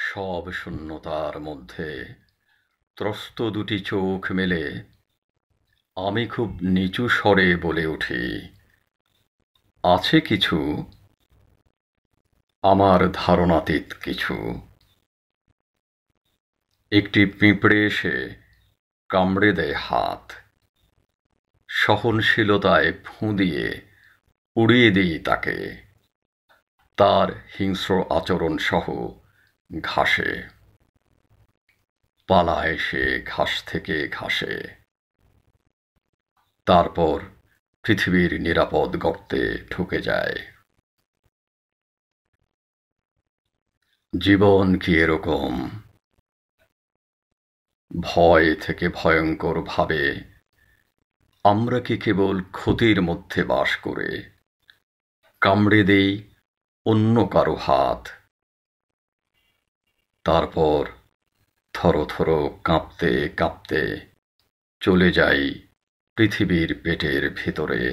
সব শূন্যতার মধ্যে ত্রস্ত দুটি চোখ মেলে আমি খুব নিচু স্বরে বলে উঠি, আছে কিছু, আমার ধারণাতীত কিছু। একটি পিঁপড়ে এসে কামড়ে দেয় হাত, সহনশীলতায় ফুঁ দিয়ে উড়িয়ে দিই তাকে, তার হিংস্র আচরণ সহ ঘাসে। পালায় সে ঘাস থেকে ঘাসে, তারপর পৃথিবীর নিরাপদ গর্তে ঢুকে যায়। জীবন কি এরকম? ভয় থেকে ভয়ঙ্কর ভাবে আমরা কি কেবল ক্ষতির মধ্যে বাস করে কামড়ে দেই অন্য কারো হাত, তারপর থরথর কাঁপতে কাঁপতে চলে যাই পৃথিবীর পেটের ভিতরে।